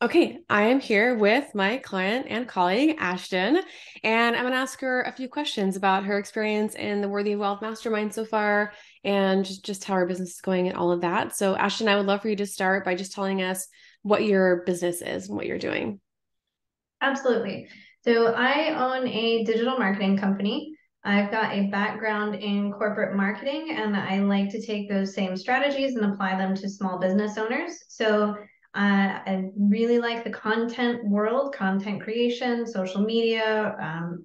Okay, I am here with my client and colleague, Ashton, and I'm going to ask her a few questions about her experience in the Worthy of Wealth Mastermind so far and just how her business is going and all of that. So, Ashton, I would love for you to start by just telling us what your business is and what you're doing. Absolutely. So I own a digital marketing company. I've got a background in corporate marketing, and I like to take those same strategies and apply them to small business owners. I really like the content world, content creation, social media,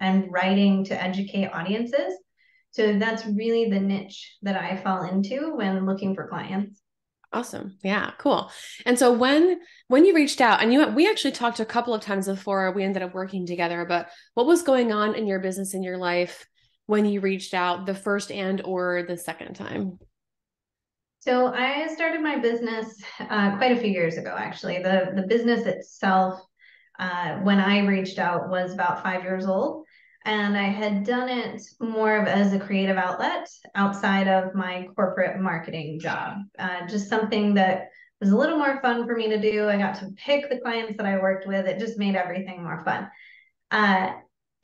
and writing to educate audiences. So that's really the niche that I fall into when looking for clients. Awesome. Yeah, cool. And so when you reached out and we actually talked a couple of times before we ended up working together, but what was going on in your business in your life when you reached out the first and or the second time? So I started my business quite a few years ago, actually. The business itself, when I reached out, was about 5 years old, and I had done it more of as a creative outlet outside of my corporate marketing job. Just something that was a little more fun for me to do. I got to pick the clients that I worked with. It just made everything more fun. Uh,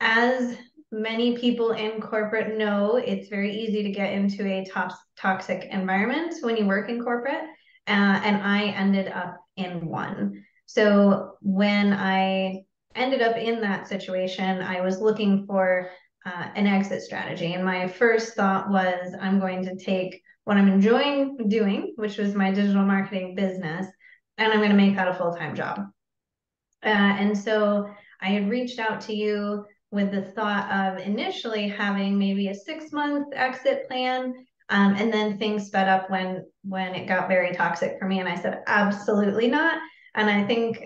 as many people in corporate know, it's very easy to get into a toxic environment when you work in corporate. And I ended up in one. So when I ended up in that situation, I was looking for an exit strategy. And my first thought was, I'm going to take what I'm enjoying doing, which was my digital marketing business, and I'm going to make that a full time job. And so I had reached out to you with the thought of initially having maybe a 6 month exit plan. And then things sped up when it got very toxic for me. And I said, absolutely not. And I think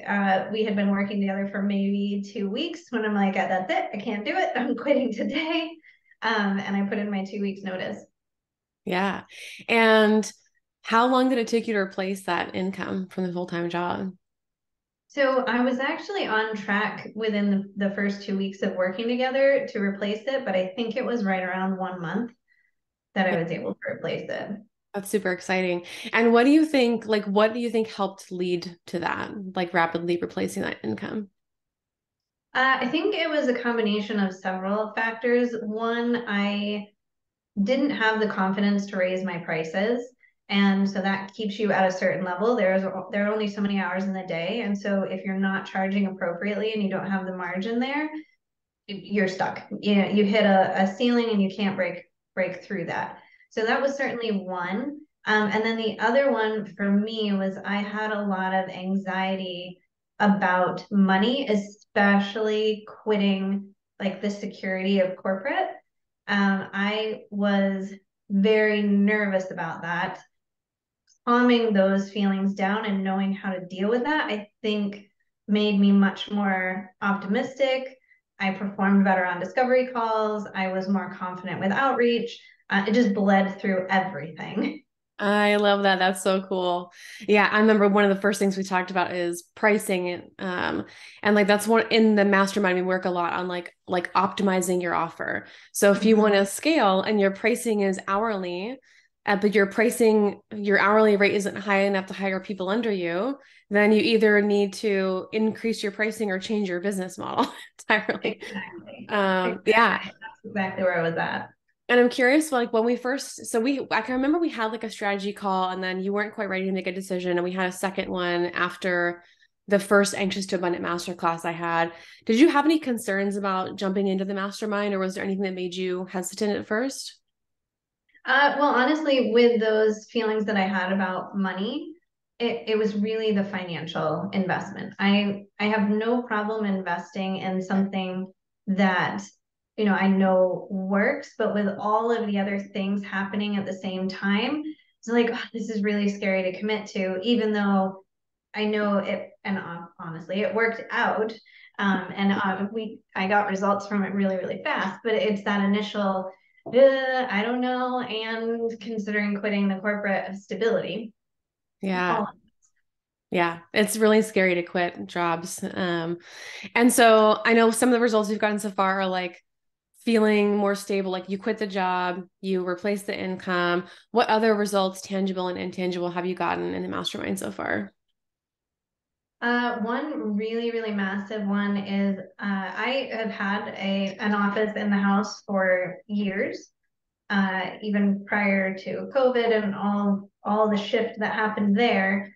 we had been working together for maybe 2 weeks when I'm like, that's it. I can't do it. I'm quitting today. And I put in my 2 weeks notice. Yeah. And how long did it take you to replace that income from the full-time job? So I was actually on track within the first 2 weeks of working together to replace it, but I think it was right around 1 month that I was able to replace it. That's super exciting. And what do you think helped lead to that, like rapidly replacing that income? I think it was a combination of several factors. One, I didn't have the confidence to raise my prices. And so that keeps you at a certain level. There are only so many hours in the day. And so if you're not charging appropriately and you don't have the margin there, you're stuck. You hit a ceiling and you can't break through that. So that was certainly one. And then the other one for me was I had a lot of anxiety about money, especially quitting like the security of corporate. I was very nervous about that. Calming those feelings down and knowing how to deal with that, I think made me much more optimistic. I performed better on discovery calls. I was more confident with outreach. It just bled through everything. I love that. That's so cool. Yeah, I remember one of the first things we talked about is pricing. And like that's one in the mastermind, we work a lot on like optimizing your offer. So if you want to scale and your pricing is hourly, but your hourly rate isn't high enough to hire people under you, then you either need to increase your pricing or change your business model entirely. Exactly. Yeah. Exactly. That's exactly where I was at. And I'm curious, like when we first, I can remember we had like a strategy call and then you weren't quite ready to make a decision. And we had a second one after the first Anxious to Abundant masterclass I had. Did you have any concerns about jumping into the mastermind or was there anything that made you hesitant at first? Well, honestly, with those feelings that I had about money, it was really the financial investment. I have no problem investing in something that, I know works, but with all of the other things happening at the same time, it's like, oh, this is really scary to commit to, even though I know it, and honestly, it worked out. And I got results from it really, really fast, but it's that initial I don't know, and considering quitting the corporate stability. Yeah. All Yeah. It's really scary to quit jobs. And so I know some of the results we've gotten so far are like feeling more stable, like you quit the job, you replace the income. What other results, tangible and intangible, have you gotten in the mastermind so far? One really, really massive one is I have had an office in the house for years, even prior to COVID and all the shift that happened there.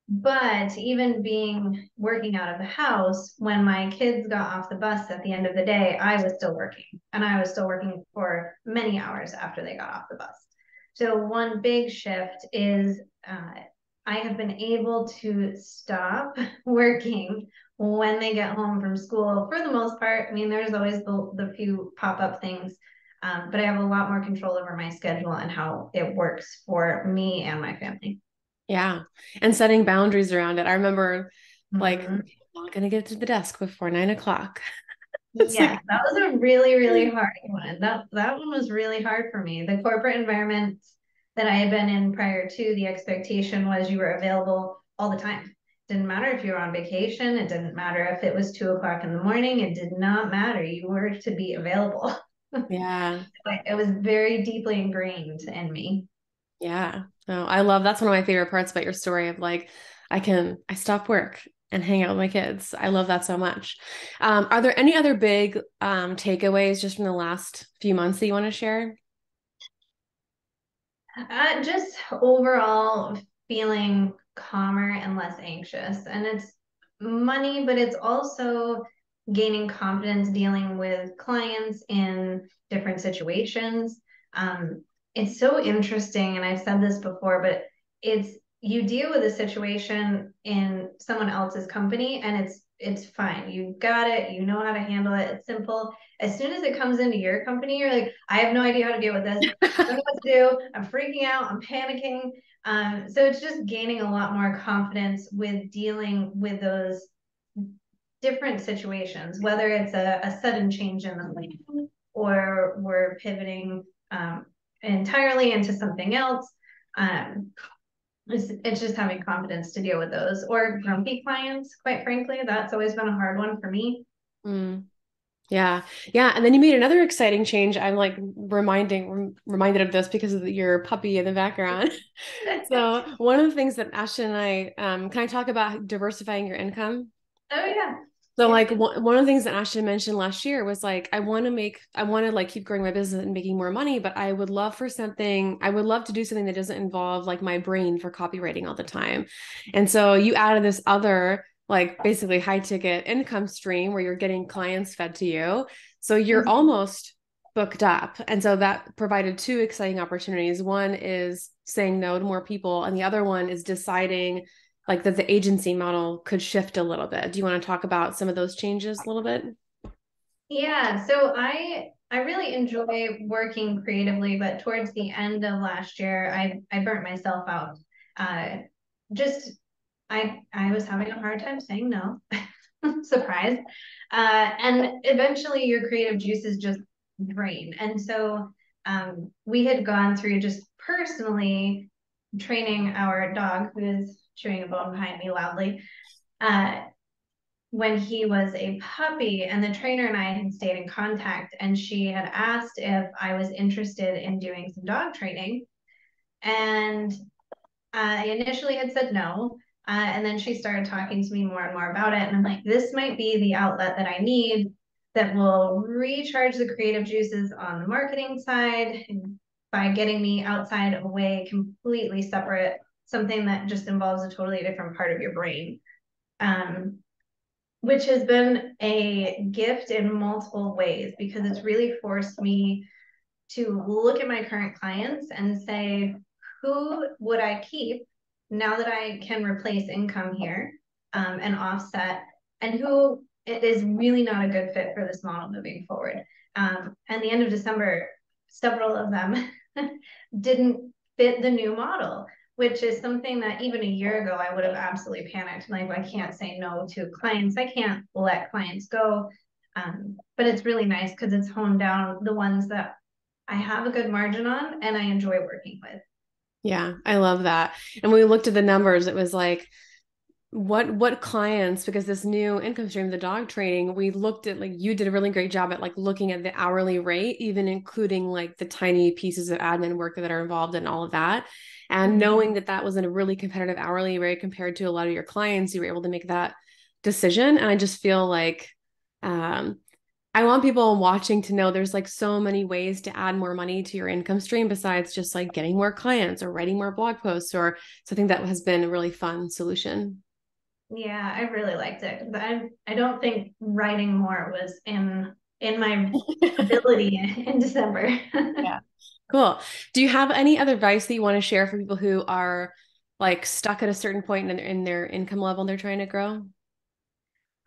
But even being working out of the house, when my kids got off the bus at the end of the day, I was still working, and I was still working for many hours after they got off the bus. So one big shift is I have been able to stop working when they get home from school for the most part. I mean, there's always the few pop-up things, but I have a lot more control over my schedule and how it works for me and my family. Yeah. And setting boundaries around it. I remember like, Mhm. I'm not going to get to the desk before 9 o'clock. It's Yes, like, that was a really, really hard one. That one was really hard for me. The corporate environment that I had been in prior to, the expectation was you were available all the time. Didn't matter if you were on vacation, it didn't matter if it was 2 o'clock in the morning, it did not matter. You were to be available. yeah. It was very deeply ingrained in me. Yeah. No, I love that's one of my favorite parts about your story of like I stop work and hang out with my kids. I love that so much. Are there any other big takeaways just from the last few months that you want to share? Just overall feeling calmer and less anxious. And it's money, but it's also gaining confidence dealing with clients in different situations. Um, it's so interesting, and I've said this before, but it's you deal with a situation in someone else's company and it's fine. You got it, you know how to handle it, it's simple. As soon as it comes into your company, you're like, I have no idea how to deal with this. I don't know what to do. I'm freaking out. I'm panicking. So it's just gaining a lot more confidence with dealing with those different situations, whether it's a sudden change in the plan or we're pivoting entirely into something else. Um, it's just having confidence to deal with those or grumpy clients, quite frankly. That's always been a hard one for me. Mm, yeah. Yeah. And then you made another exciting change. I'm like reminded of this because of your puppy in the background. So one of the things that Ashton and can I talk about diversifying your income? Oh yeah. So Yep, like yep. one of the things that Ashton mentioned last year was like I want to like keep growing my business and making more money, but I would love to do something that doesn't involve like my brain for copywriting all the time. And so you added this other like basically high ticket income stream where you're getting clients fed to you. So you're Mhm. almost booked up. And so that provided two exciting opportunities. One is saying no to more people, and the other one is deciding like that the agency model could shift a little bit. Do you want to talk about some of those changes a little bit? Yeah, so I really enjoy working creatively, but towards the end of last year, I burnt myself out. Uh, just I was having a hard time saying no. Surprise. And eventually your creative juices just drain. And so we had gone through just personally training our dog, who is chewing a bone behind me loudly. Uh, when he was a puppy, and the trainer and I had stayed in contact, and she had asked if I was interested in doing some dog training. And I initially had said no. And then she started talking to me more and more about it. And I'm like, this might be the outlet that I need that will recharge the creative juices on the marketing side by getting me outside of a way completely separate, something that just involves a totally different part of your brain. Um, which has been a gift in multiple ways because it's really forced me to look at my current clients and say, who would I keep now that I can replace income here and offset, and who it is really not a good fit for this model moving forward. And the end of December, several of them didn't fit the new model, which is something that even a year ago I would have absolutely panicked. Like, I can't say no to clients. I can't let clients go. But it's really nice because it's honed down the ones that I have a good margin on and I enjoy working with. Yeah, I love that. And when we looked at the numbers, it was like what clients, because this new income stream, the dog training, we looked at like you did a really great job at like looking at the hourly rate, even including like the tiny pieces of admin work that are involved in all of that. And Mhm. knowing that that was in a really competitive hourly rate compared to a lot of your clients, you were able to make that decision. And I just feel like um, I want people watching to know there's like so many ways to add more money to your income stream besides just like getting more clients or writing more blog posts or something that has been a really fun solution. Yeah, I really liked it. I don't think writing more was in my ability in December. Yeah. Cool. Do you have any other advice that you want to share for people who are like stuck at a certain point in their income level and they're trying to grow?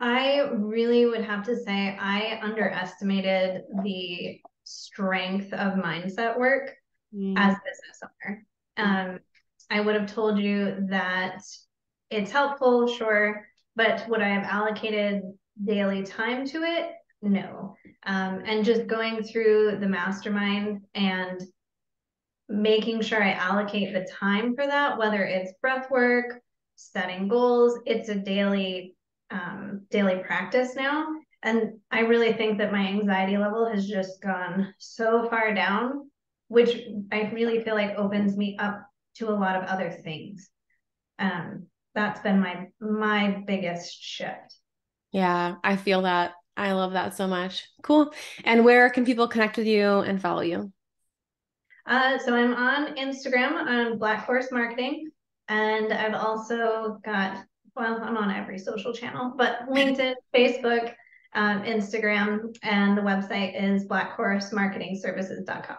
I really would have to say I underestimated the strength of mindset work Mm, as a business owner. I would have told you that it's helpful, sure, but would I have allocated daily time to it? No. And just going through the mastermind and making sure I allocate the time for that, whether it's breath work, setting goals, it's a daily practice now. And I really think that my anxiety level has just gone so far down, which I really feel like opens me up to a lot of other things. That's been my biggest shift. yeah, I feel that. I love that so much. Cool. And where can people connect with you and follow you? So I'm on Instagram on Black Horse Marketing, and I've also got, well, I'm on every social channel, but LinkedIn, Facebook, Instagram, and the website is blackhorsemarketingservices.com.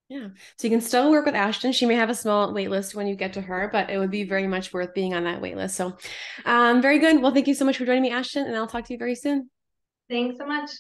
Yeah. So you can still work with Ashton. She may have a small wait list when you get to her, but it would be very much worth being on that wait list. So, very good. Well, thank you so much for joining me, Ashton, and I'll talk to you very soon. Thanks so much.